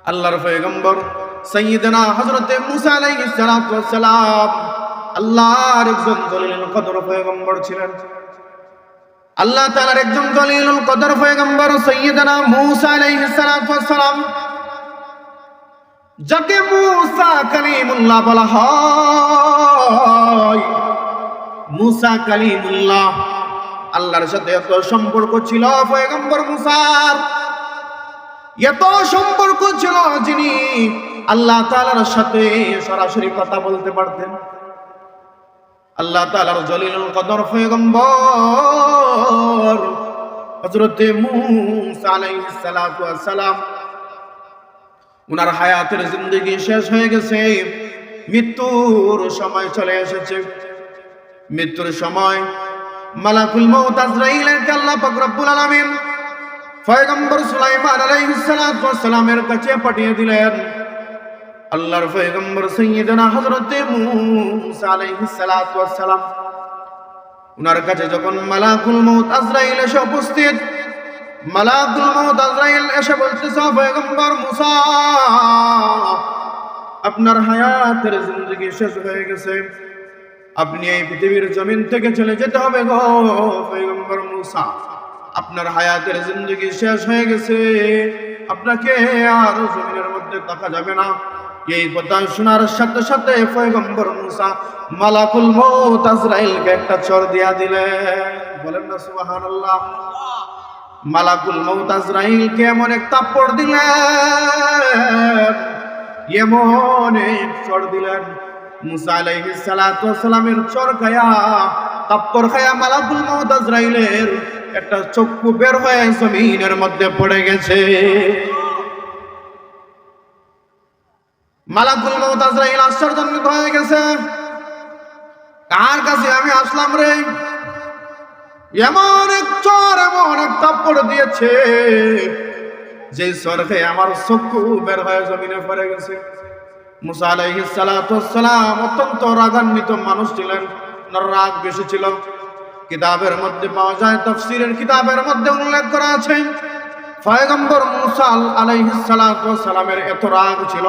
আল্লাহর পয়গম্বর সাইয়্যিদানা হযরত মুসা আলাইহিস সালাতু ওয়াস সালাম আল্লাহর একজন জলিলুল কদর পয়গম্বর ছিলেন। আল্লাহ তাআলার একজন জলিলুল কদর পয়গম্বর সাইয়্যিদানা মুসা আলাইহিস সালাতু ওয়াস সালাম, যাকে মুসা কালিমুল্লাহ বলা হয়। মুসা কালিমুল্লাহ, আল্লাহর সাথে এত সম্পর্ক ছিল পয়গম্বর মুসার, এত সম্পর্ক ছিল যিনি আল্লাহ তাআলার সাথে সরাসরি কথা বলতে পারতেন। আল্লাহ তাআলার জলিলুল কদর পয়গম্বর হযরত মুসা আলাইহিস সালাতু ওয়াস সালাম, উনার হায়াতের জিন্দেগি শেষ হয়ে গেছে, মৃত্যুর সময় চলে এসেছে। মৃত্যুর সময় মালাকুল মউত আজরাইলকে আল্লাহ পাক রব্বুল আলামিন পয়গম্বর সুলাইমান আলাইহিস সালাতু ওয়াস সালামের কাছে পাঠিয়ে দিলেন। আল্লাহর পয়গম্বর সাইয়্যিদানা হযরত মুসা আলাইহিস সালাতু ওয়াস সালাম, উনার কাছে যখন মালাকুল মউত আজরাইল এসে উপস্থিত, মালাকুল মউত আজরাইল এসে বলতেছে, পয়গম্বর মুসা, আপনার হায়াতের জিন্দেগি শেষ হয়ে গেছে, আপনি এই পৃথিবীর জমিন থেকে চলে যেতে হবে গো পয়গম্বর মুসা, আপনার হায়াতের জিন্দেগি শেষ হয়ে গেছে, আপনাকে আর জমিনের মধ্যে দেখা যাবে না। এই কথা শোনার সাথে সাথে পয়গম্বর মুসা মালাকুল মউত আজরাইলকে একটা চড় দিয়া দিলেন। বলেন না সুবহানাল্লাহ। মালাকুল মউত আজরাইলকে এমন এক থাপ্পড় দিলেন, এমন এক চড় দিলেন, মুসা আলাইহিস সালাতু ওয়াস সালামের চড় খায়া, থাপ্পড় খায়া মালাকুল মউত আজরাইলের একটা চক্ষু বের হয়ে জমিনের মধ্যে পড়ে গেছে। মালাকুল মউত আজরাইল আশ্চর্যান্বিত হয়ে গেছে, কার কাছে আমি আসলাম রে, এমন এক চর, এমন এক থাপ্পড় দিয়েছে যে চর খেয়ে আমার চক্ষু বের হয়ে জমিনে পড়ে গেছে। মুসা আলাইহিস সালাতু ওয়াস সালাম অত্যন্ত রাগান্বিত মানুষ ছিলেন, রাগ বেশি ছিল। কিতাবের মধ্যে পাওয়া যায়, তাফসীরের কিতাবের মধ্যে উল্লেখ করা আছে, পয়গম্বর মুসা আলাইহিস সালাতু ওয়াস সালামের এত রাগ ছিল,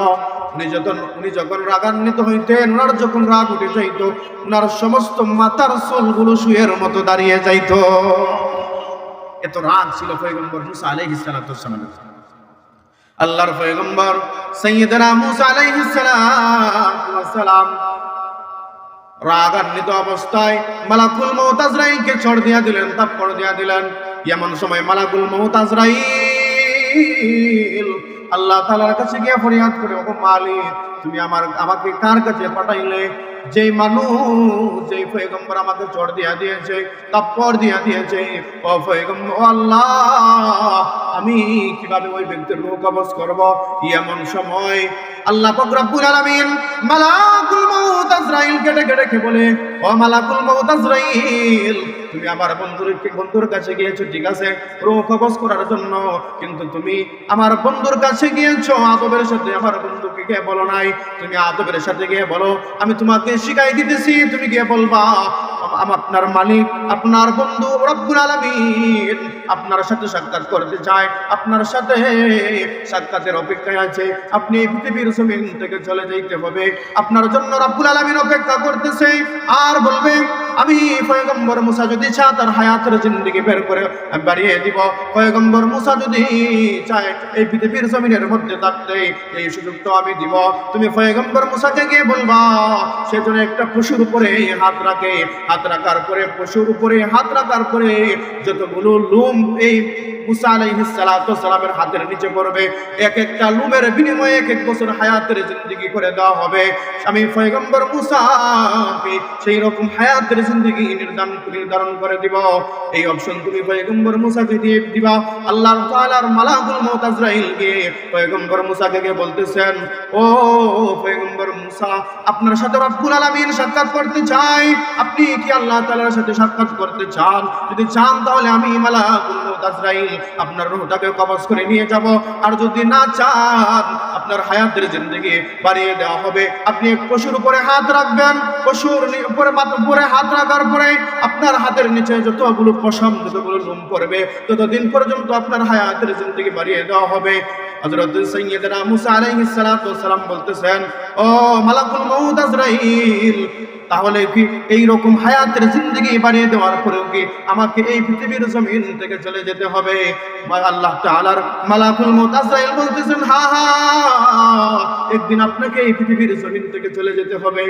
উনি যখন রাগান্বিত হইতেন, ওনার যখন রাগ উঠে যাইত, ওনার সমস্ত মাথার চুলগুলো সুয়ের মতো দাঁড়িয়ে যাইত। এত রাগ ছিল পয়গম্বর মুসা আলাইহিস সালাতু ওয়াস সালামের। আল্লাহর পয়গম্বর সাইয়্যিদানা মুসা আলাইহিস সালাতু ওয়াস সালাম রাগান্বিত অবস্থায় মালাকুল মউত আজরাইলকে চড় দিয়া দিলেন, থাপ্পড় দিয়া দিলেন। এমন সময় মালাকুল মউত আজরাইল আল্লাহ তাআলার কাছে গিয়ে ফরিয়াদ করে, ওগো মালিক, তুমি আমাকে কার কাছে পাঠাইলে? যেই মানুষ, যেই পয়গম্বর আমাকে চড় দিয়া দিয়েছে, থাপ্পড় দিয়া দিয়েছে, ও পয়গম্বর আল্লাহ, আমি কিভাবে ওই ব্যক্তির রূহ কবজ করব? এমন সময় আল্লাহ পাক রব্বুল আলামিন মালাকুল মউত আজরাইলকে ডেকে বলে, ও মালাকুল মউত আজরাইল, তুমি আমার বন্ধুর কাছে গিয়েছো, ঠিক আছে, রূহ কবজ করার জন্য, কিন্তু তুমি আমার বন্ধুর কাছে গিয়েছো, আদবের সাথে আমার বন্ধুকে গিয়ে বলো নাই। তুমি আদবের সাথে গিয়ে বলো, আমি তোমাকে শিখাই দিতেছি, তুমি গিয়ে বলবা আপনার মালিক, আপনার বন্ধু রব্বুল আলামিন আপনার সাথে সাক্ষাৎ করতে চায়, আপনার সাথে সাক্ষাতের অপেক্ষায় আছে, আপনি এই পৃথিবীর জমিন থেকে চলে যাইতে হবে, আপনার জন্য রব্বুল আলামিন অপেক্ষা করতেছে। আর বলবে, আমি পয়গম্বর মুসা যদি চায় তার হায়াতের জিন্দেগি বের করে বাড়িয়ে দিব, পয়গম্বর মুসা যদি চায় এই পৃথিবীর জমিনের মধ্যে থাকতে, এই সুযোগটা আমি দিব। তুমি পয়গম্বর মুসাকে গিয়ে বলবা, সেজন্য একটা পশুর উপরে হাত রাখে, হাত রাখার পরে, পশুর উপরে হাত রাখার পরে যতগুলো লুম এই মুসা আলাইহিস সালাতু ওয়াস সালামের হাতের নিচে পড়বে, এক একটা লুমের বিনিময়ে এক এক বছর হায়াতের জিন্দেগি করে দেওয়া হবে। আমি পয়গম্বর মুসাকে সেই রকম হায়াতের জিন্দেগি নির্ধারণ করে দিব। এই অপশন তুমি পয়গম্বর মুসাকে দিয়ে দিবা। আল্লাহ তাআলার মালাকুল মউত আজরাইলকে পয়গম্বর মুসাকে গিয়ে বলতেছেন, ও পয়গম্বর মুসা, আপনার সাথে রব্বুল আলামিন সাক্ষাৎ করতে চাই, আপনি কি আল্লাহ তাআলার সাথে সাক্ষাৎ করতে চান? যদি চান তাহলে আমি মালাকুল মউত আজরাইল আপনার রূহটাকে কবজ করে নিয়ে যাব, আর যদি না চান আপনার হায়াতের জিন্দেগি বাড়িয়ে দেওয়া হবে। আপনি এক পশুর উপরে হাত রাখবেন, পশুর উপরে হাত রাখার পরে আপনার হাতের নিচে যতগুলো পশম, যতগুলো লোম পড়বে, ততদিন পর্যন্ত আপনার হায়াতের জিন্দেগি বাড়িয়ে দেওয়া হবে। হযরত সাইয়্যিদনা মুসা আলাইহিস সালাতু ওয়াস সালাম বলতেছেন, ও মালাকুল মউত আজরাইল, তাহলে কি এই রকম হায়াতের জিন্দেগি বানিয়ে দেওয়ার পরেও কি আমাকে এই পৃথিবীর জমিন থেকে চলে যেতে হবে? আল্লাহ তাআলার মালাকুল মউত আজরাইল বলতেছেন, হ্যাঁ হ্যাঁ, একদিন আপনাকে এই পৃথিবীর জমিন থেকে চলে যেতে হবে।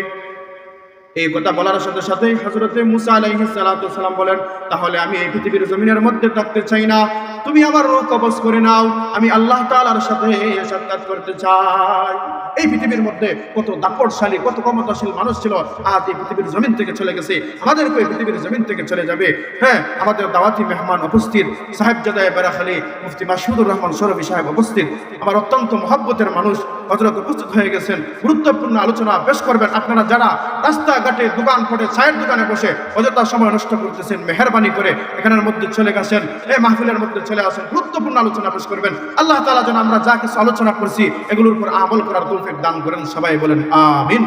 এই কথা বলার সাথে সাথে হযরতে মুসা আলাইহিস সালাতু ওয়াস সালাম বলেন, তাহলে আমি এই পৃথিবীর জমিনের মধ্যে থাকতে চাই না, তুমি আমার রূহ কবজ করে নাও, আমি আল্লাহ তাআলার সাথে সাক্ষাৎ করতে চাই। এই পৃথিবীর মধ্যে কত দাপটশালী, কত ক্ষমতাশীল মানুষ ছিল, আজ এই পৃথিবীর জমিন থেকে চলে গেছে, আমাদেরকে এই পৃথিবীর জমিন থেকে চলে যাবে। হ্যাঁ, আমাদের দাওয়াতি মেহমান উপস্থিত, সাহেবজাদা বারাখালী মুফতি মাসুদুর রহমান শরফি সাহেব উপস্থিত, আমার অত্যন্ত মহব্বতের মানুষ হযরত উপস্থিত হয়ে গেছেন, গুরুত্বপূর্ণ আলোচনা পেশ করবেন। আপনারা যারা রাস্তাঘাটে দোকান পড়ে চায়ের দোকানে বসে অযথা সময় নষ্ট করতেছেন, মেহেরবানি করে এখানের মধ্যে চলে গেছেন, এই মাহফিলের মধ্যে চলে আসেন, গুরুত্বপূর্ণ আলোচনা পেশ করবেন। আল্লাহ তাআলা যেন আমরা যা কিছু আলোচনা করছি এগুলোর উপর আমল করার তৌফিক দান করেন। সবাই বলেন আমিন।